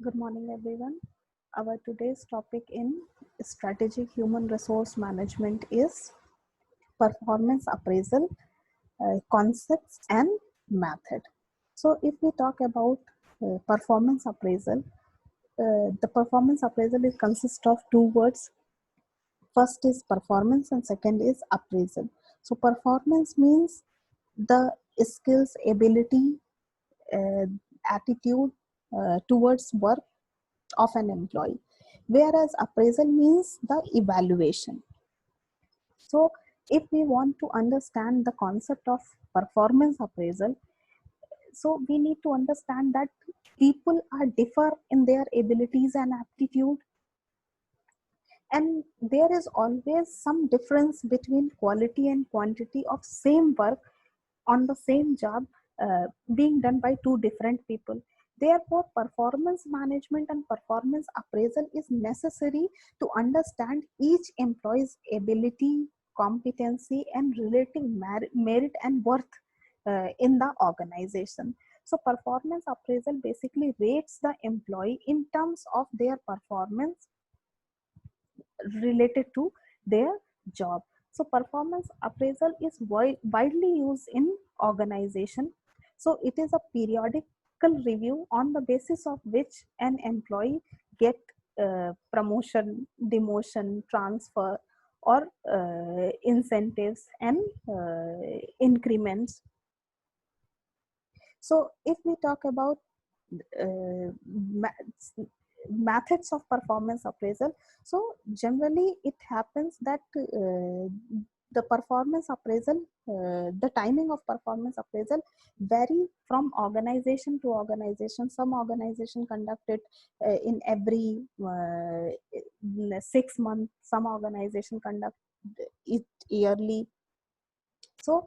Good morning, everyone. Our today's topic in strategic human resource management is performance appraisal, concepts, and method. So, if we talk about performance appraisal, the performance appraisal is consists of two words. First is performance, and second is appraisal. So, performance means the skills, ability, uh, attitude towards work of an employee, whereas appraisal means the evaluation. So if we want to understand the concept of performance appraisal, so we need to understand that people are differ in their abilities and aptitude, and there is always some difference between quality and quantity of same work on the same job being done by two different people. Therefore, performance management and performance appraisal is necessary to understand each employee's ability, competency, and relating merit and worth in the organization. So, performance appraisal basically rates the employee in terms of their performance related to their job. So performance appraisal is widely used in organization. So it is a periodical review on the basis of which an employee get promotion, demotion, transfer, or incentives and increments. So if we talk about uh, methods of performance appraisal, so generally it happens that the performance appraisal, the timing of performance appraisal vary from organization to organization. Some organization conduct it in every 6 months, some organization conduct it yearly. So,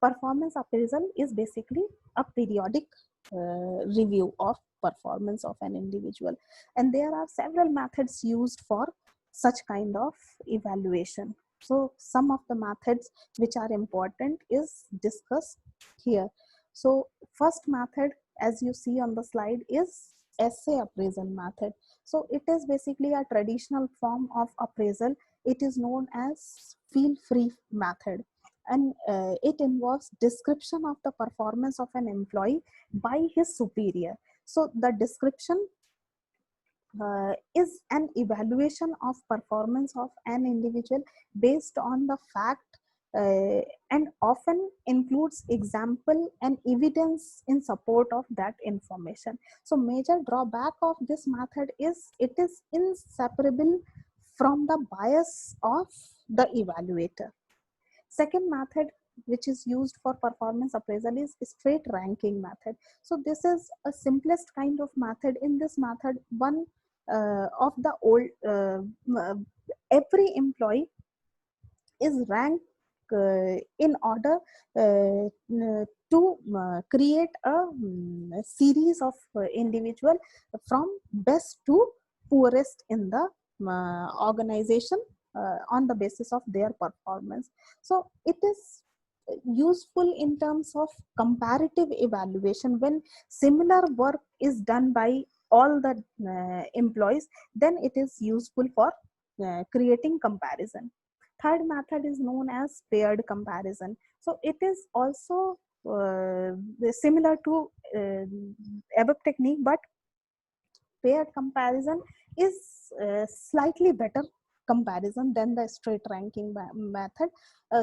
performance appraisal is basically a periodic review of performance of an individual, and there are several methods used for such kind of evaluation. So, some of the methods which are important is discussed here. So, first method, as you see on the slide, is essay appraisal method. So, it is basically a traditional form of appraisal. It is known as feel free method, and it involves description of the performance of an employee by his superior. So the description is an evaluation of performance of an individual based on the fact, and often includes example and evidence in support of that information. So major drawback of this method is it is inseparable from the bias of the evaluator. Second method which is used for performance appraisal is straight ranking method. So this is a simplest kind of method. In this method, one of the old every employee is ranked in order to create a series of individual from best to poorest in the organization on the basis of their performance. So it is useful in terms of comparative evaluation. When similar work is done by all the employees, then it is useful for creating comparison. Third method is known as paired comparison. So it is also similar to above technique, but paired comparison is slightly better comparison than the straight ranking method.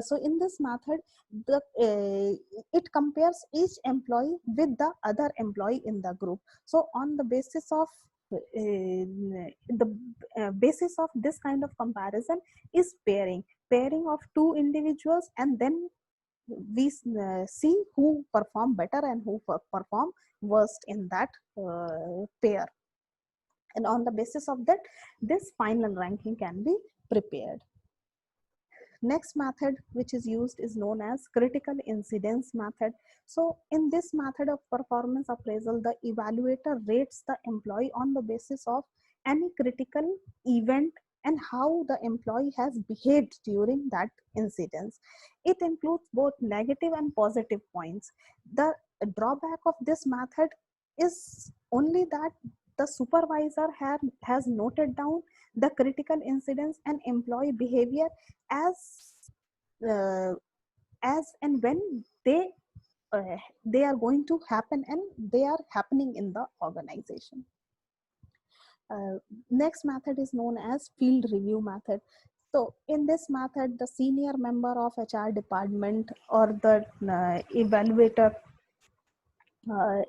So in this method, it compares each employee with the other employee in the group. So on the basis of the basis of this kind of comparison is pairing of two individuals, and then we see who perform better and who perform worst in that pair, and on the basis of that this final ranking can be prepared. Next method which is used is known as critical incidence method. So in this method of performance appraisal, the evaluator rates the employee on the basis of any critical event and how the employee has behaved during that incidence. It includes both negative and positive points. The drawback of this method is only that the supervisor has noted down the critical incidents and employee behavior as uh, and when they they are going to happen and they are happening in the organization. Next method is known as field review method. So in this method, the senior member of HR department or the evaluator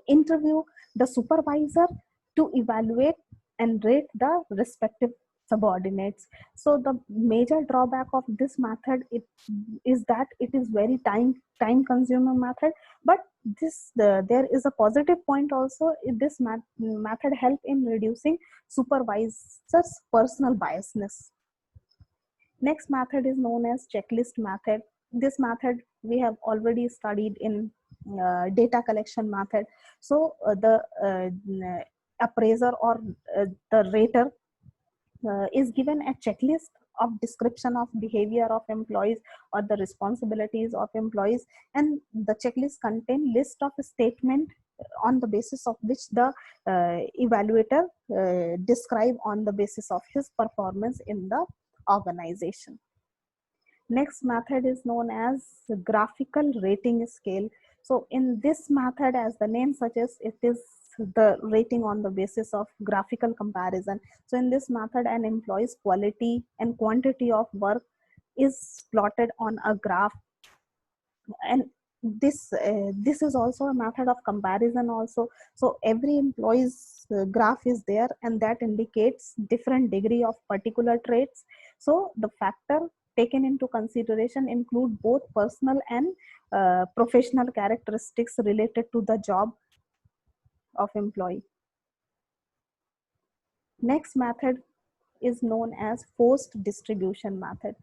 interview the supervisor to evaluate and rate the respective subordinates. So the major drawback of this method is that it is very time consuming method, but there is a positive point also. This method help in reducing supervisors personal biasness. Next method is known as checklist method. This method we have already studied in data collection method. So the appraiser or the rater is given a checklist of description of behavior of employees or the responsibilities of employees, and the checklist contain list of statement on the basis of which the evaluator describe on the basis of his performance in the organization. Next method is known as graphical rating scale. So in this method, as the name suggests, it is the rating on the basis of graphical comparison. So in this method, an employee's quality and quantity of work is plotted on a graph, and this is also a method of comparison also. So every employee's graph is there, and that indicates different degree of particular traits. So the factor taken into consideration include both personal and professional characteristics related to the job of employee. Next method is known as forced distribution method.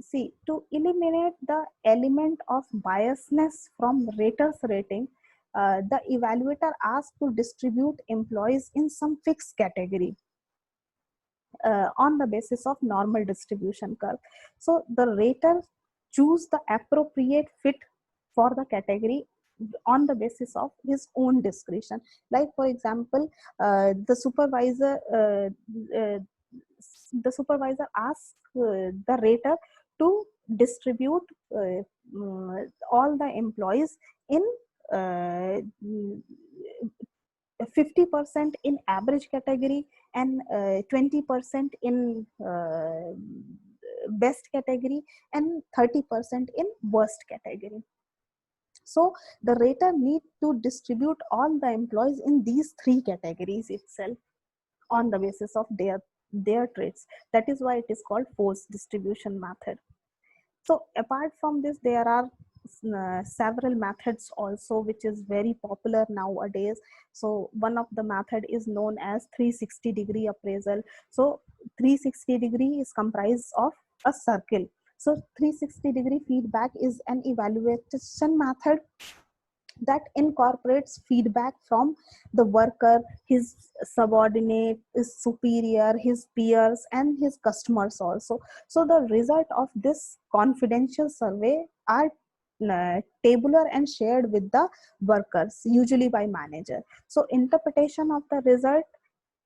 See, to eliminate the element of biasness from raters rating, the evaluator asks to distribute employees in some fixed category on the basis of normal distribution curve. So the rater choose the appropriate fit for the category on the basis of his own discretion. Like for example, the supervisor asks the rater to distribute all the employees in uh, 50% in average category and 20% in best category and 30% in worst category. So the rater need to distribute all the employees in these three categories itself on the basis of their traits. That is why it is called forced distribution method. So apart from this, there are several methods also which is very popular nowadays. So one of the method is known as 360-degree appraisal. So 360-degree is comprised of a circle. So 360-degree feedback is an evaluation method that incorporates feedback from the worker, his subordinate, his superior, his peers, and his customers also. So the result of this confidential survey are tabular and shared with the workers, usually by manager. So interpretation of the result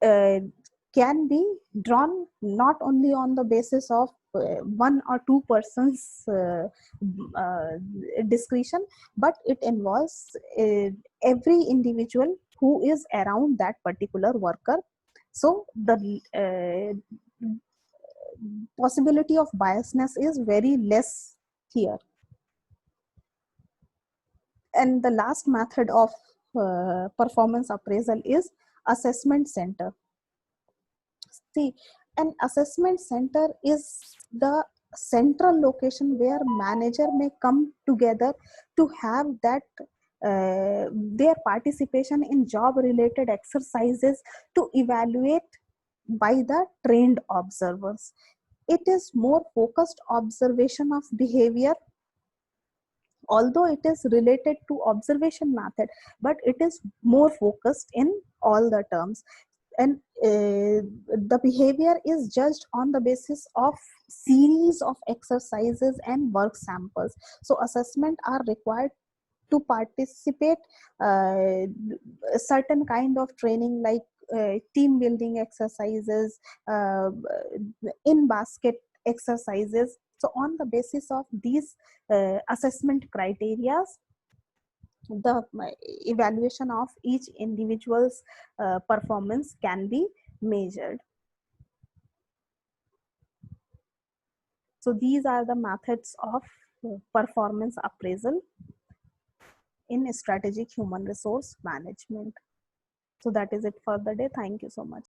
uh, can be drawn not only on the basis of one or two persons uh, discretion, but it involves every individual who is around that particular worker. So the possibility of biasness is very less here. And the last method of performance appraisal is assessment center. See, an assessment center is the central location where manager may come together to have that their participation in job related exercises to evaluate by the trained observers. It is more focused observation of behavior, although it is related to observation method, but it is more focused in all the terms. And the behavior is judged on the basis of series of exercises and work samples. So assessment are required to participate certain kind of training like team building exercises, in basket exercises. So on the basis of these assessment criteria, the evaluation of each individual's performance can be measured. So these are the methods of performance appraisal in strategic human resource management. So that is it for the day. Thank you so much.